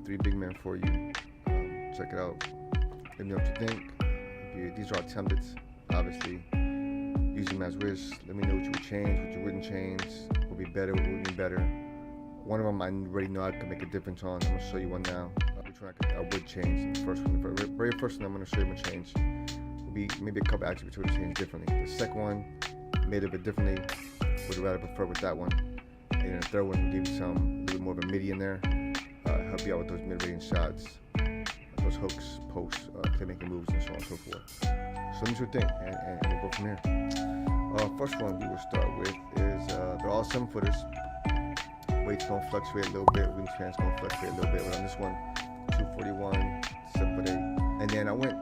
three big men for you. Check it out. Let me know what you think. These are attempts, obviously. Use them as wish. Let me know what you would change, what you wouldn't change, what would be better, what would be better. One of them I already know I can make a difference on. I'm gonna show you one now. Which one I would change. The first one, the very first one I'm gonna show you I'm gonna change will be maybe a couple attributes would change differently. The second one, made a bit differently, would rather prefer with that one. And then the third one will give you some, a little bit more of a midi in there. Help you out with those mid-range shots, those hooks, posts, playmaking moves, and so on and so forth. So let me see what you think, and we'll go from here. First one we will start with is they're all 7-footers. Weights don't fluctuate a little bit, wingspan's gonna fluctuate a little bit, but on this one, 241, 7'8". And then I went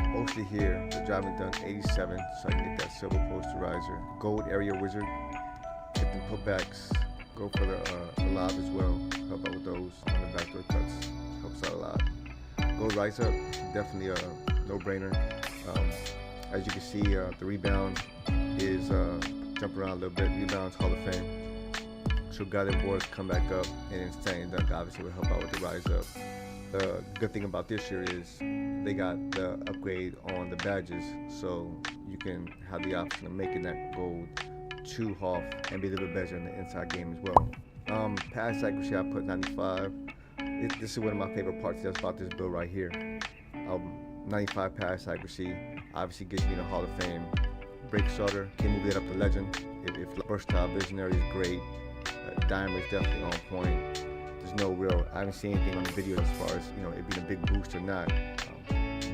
mostly here, the driving dunk 87, so I can get that silver posterizer. Gold area wizard, get them putbacks, go for the lob as well, help out with those on the backdoor cuts, helps out a lot. Gold rise up, definitely a no-brainer. As you can see, the rebound is jump around a little bit, rebounds Hall of Fame. So got them boards come back up, and then standing dunk obviously will help out with the rise up. The good thing about this year is they got the upgrade on the badges, so you can have the option of making that gold 2 Hoff and be a little bit better in the inside game as well. Pass accuracy I put 95. This is one of my favorite parts about this build right here. 95 pass accuracy obviously gives me the Hall of Fame break starter. Can move it up to legend. If versatile visionary is great, dimer is definitely on point. There's no real, I haven't seen anything on the video as far as it being a big boost or not.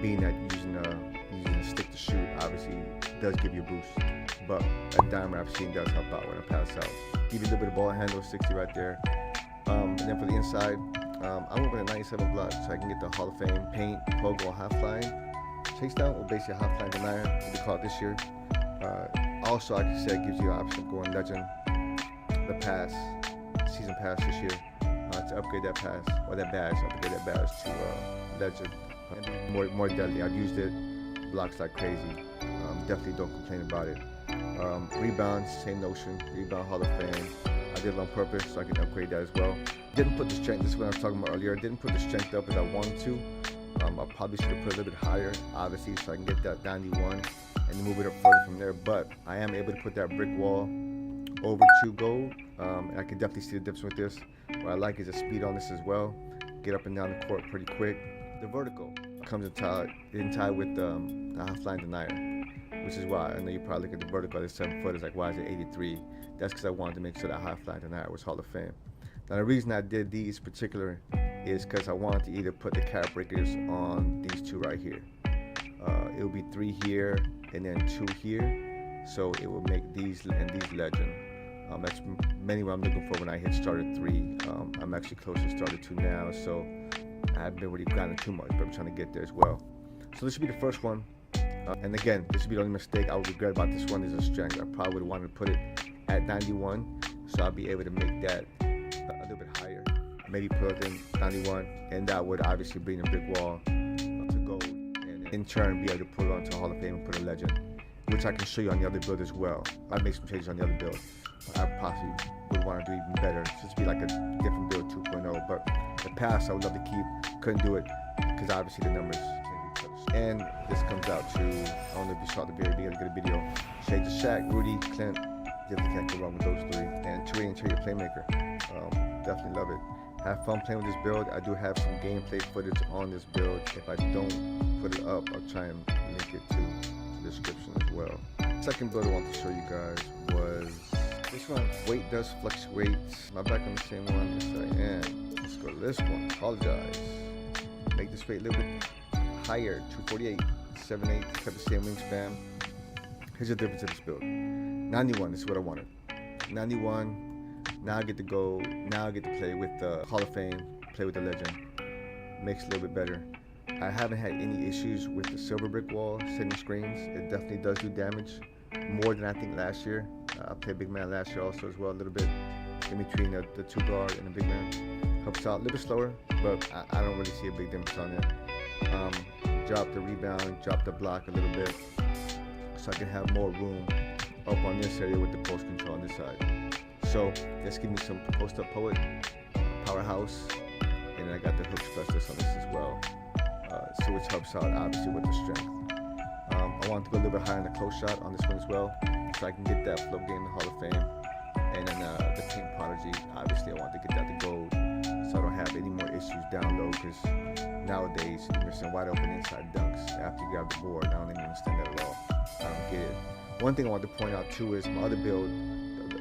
Being that using a stick to shoot obviously does give you a boost, but that dimer I've seen does help out when I pass out. Give you a little bit of ball handle, 60 right there. And then for the inside, I went with a 97 block so I can get the Hall of Fame paint, pogo, half line chase down, or basically a half line denier, what they call it this year. Also, like I said, it gives you an option of going legend, the pass, season pass this year, to upgrade that pass, or that badge, upgrade that badge to legend. More deadly. I've used it, blocks like crazy. Definitely don't complain about it. Rebounds, same notion, rebound Hall of Fame. I did it on purpose so I can upgrade that as well. Didn't put the strength, this is what I was talking about earlier, didn't put the strength up as I wanted to. I probably should have put it a little bit higher, obviously, so I can get that 91 and move it up further from there. But I am able to put that brick wall over 2 gold, and I can definitely see the difference with this. What I like is the speed on this as well. Get up and down the court pretty quick. The vertical comes in tie with the half line denier, which is why I know you probably look at the vertical at 7 foot. It's like, why is it 83? That's because I wanted to make sure that half line denier was Hall of Fame. Now the reason I did these particular is because I wanted to either put the cap breakers on these 2 right here. It will be 3 here and then 2 here, so it will make these and these legend. That's mainly what I'm looking for when I hit starter 3. I'm actually close to starter 2 now, so I haven't been really grinding too much, but I'm trying to get there as well. So this should be the first one. And again, this would be the only mistake I would regret about this one is the strength. I probably would have wanted to put it at 91, so I'll be able to make that a little bit higher. Maybe put it in 91, and that would obviously bring the brick wall to gold, and in turn be able to put it onto Hall of Fame and put a legend, which I can show you on the other build as well. I made some changes on the other build. I possibly would want to do even better, just be like a different build 2.0, but the pass I would love to keep, couldn't do it because obviously the numbers can't be touched. And this comes out to, I don't know if you saw the very beginning of the video, Shake the Shack, Rudy, Clint, definitely can't go wrong with those 3, and 2 interior playmaker, definitely love it. Have fun playing with this build. I do have some gameplay footage on this build. If I don't put it up, I'll try and link it to the description as well. Second build I want to show you guys was this one. Weight does fluctuate. Am I back on the same one? Yes, I am. Let's go to this one. Apologize. Make this weight a little bit higher. 248, 7'8", kept the same wingspan. Here's the difference of this build. 91, this is what I wanted. 91. Now I get to go, now I get to play with the Hall of Fame, play with the legend. Makes it a little bit better. I haven't had any issues with the silver brick wall setting screens. It definitely does do damage, more than I think last year. I played big man last year also as well, a little bit in between the 2 guard and the big man. Helps out a little bit slower, but I don't really see a big difference on it. Drop the rebound, drop the block a little bit, so I can have more room up on this area with the post control on this side. So let's give me some post-up poet, powerhouse, and then I got the hook specialist on this as well. So which helps out obviously with the strength. I want to go a little bit higher in the close shot on this one as well, so I can get that flow game in the Hall of Fame. And then the Paint Prodigy, obviously I want to get that to gold, so I don't have any more issues down low, because nowadays you're missing wide open inside dunks after you grab the board. I don't even understand that at all. I don't get it. One thing I want to point out too is my other build,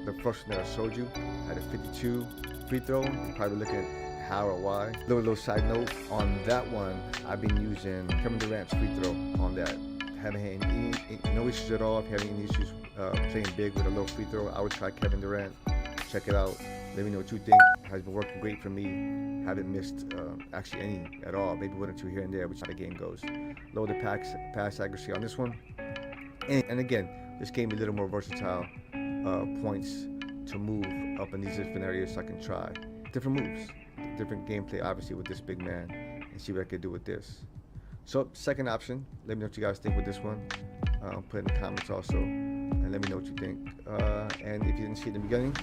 the first one that I showed you, had a 52 free throw. You're probably looking at how or why. Little side note, on that one, I've been using Kevin Durant's free throw on that. Haven't had no issues at all. If you have any issues playing big with a low free throw, I would try Kevin Durant. Check it out. Let me know what you think. Has been working great for me. Haven't missed actually any at all. Maybe one or two here and there, which how the game goes. Lower the pass accuracy on this one. And again, this gave me a little more versatile points to move up in these different areas so I can try different moves, different gameplay obviously with this big man, and see what I could do with this. So second option, let me know what you guys think with this one. Put in the comments also, and let me know what you think. And if you didn't see it in the beginning,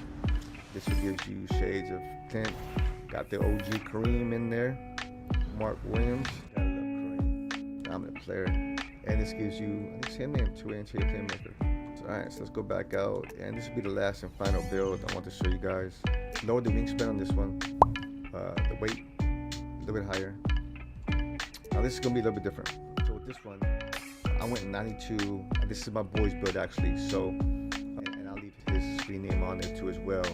this one gives you shades of Clint. Got the OG Kareem in there, Mark Williams. Gotta love Kareem, dominant player. And this gives you, I think, same name, two-way interior playmaker. Alright, so let's go back out, and this will be the last and final build I want to show you guys. Lower the wingspan on this one, the weight a little bit higher. Now this is going to be a little bit different. So with this one, I went 92, this is my boy's build actually, so, and I'll leave his screen name on there too as well.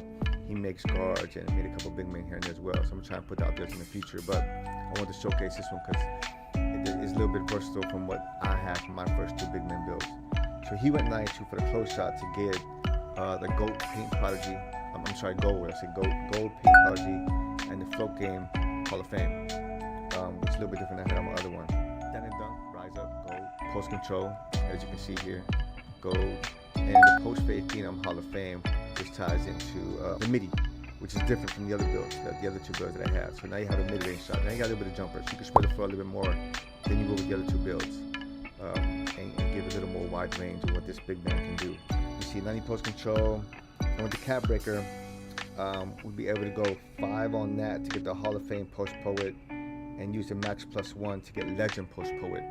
He makes guards and made a couple big men here and there as well, so I'm going to try and put out this in the future, but I want to showcase this one because it's a little bit versatile from what I had from my first two big men builds. So he went 92 for the close shot to get the GOAT Paint Prodigy. I'm sorry, gold. I said gold Paint Prodigy, and the Float Game Hall of Fame, which is a little bit different than I had on my other one. Then and dunk, rise up, gold. Post control, as you can see here, gold. And the Post Fade Phenom Hall of Fame, which ties into the MIDI, which is different from the other builds, the other two builds that I had. So now you have a mid-range shot. Now you got a little bit of jumper, so you can spread the floor a little bit more than you will with the other two builds. And give a little more wide range of what this big man can do. You see 90 post control, and with the cap breaker, we'll be able to go 5 on that to get the Hall of Fame post poet, and use the max +1 to get legend post poet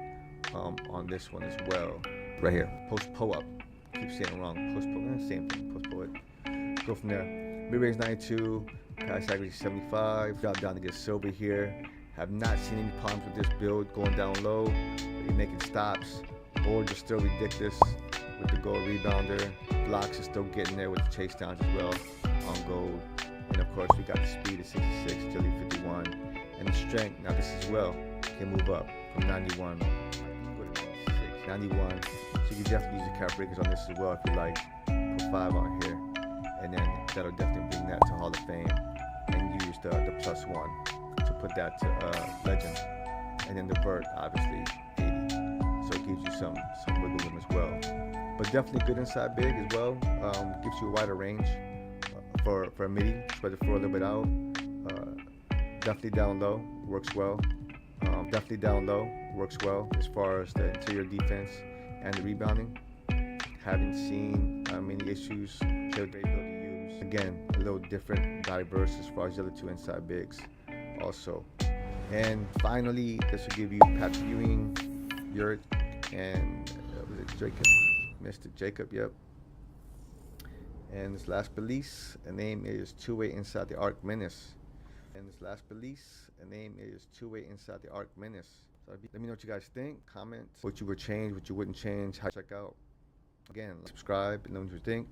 on this one as well. Right here, post po up. Keep saying it wrong. Post poet, same thing. Post poet. Go from there. Mid range 92, pass accuracy 75. Drop down to get silver here. Have not seen any problems with this build going down low. You're making stops. Boards are still ridiculous with the gold rebounder. Blocks are still getting there with the chase downs as well on gold. And of course we got the speed of 66, agility 51, and the strength. Now this as well can move up from 91. 91. So you can definitely use the cap breakers on this as well if you like. Put 5 on here, and then that'll definitely bring that to Hall of Fame. And use the +1 to put that to legend. And then the vert, obviously 80. So it gives you some wiggle room as well. But definitely good inside big as well. Gives you a wider range for a MIDI. Spread the floor a little bit out. Definitely down low, works well. Definitely down low, works well as far as the interior defense and the rebounding. Haven't seen many issues. Great build to use. Again, a little different, diverse as far as the other two inside bigs also. And finally, this will give you Patrick Ewing, Yurt, and was it Jacob? Mr. Jacob, yep. And this last release, the name is Two-Way Inside the Arc Menace. And this last release, the name is Two-Way Inside the Arc Menace. So let me know what you guys think. Comment what you would change, what you wouldn't change. Check out. Again, subscribe and know what you think.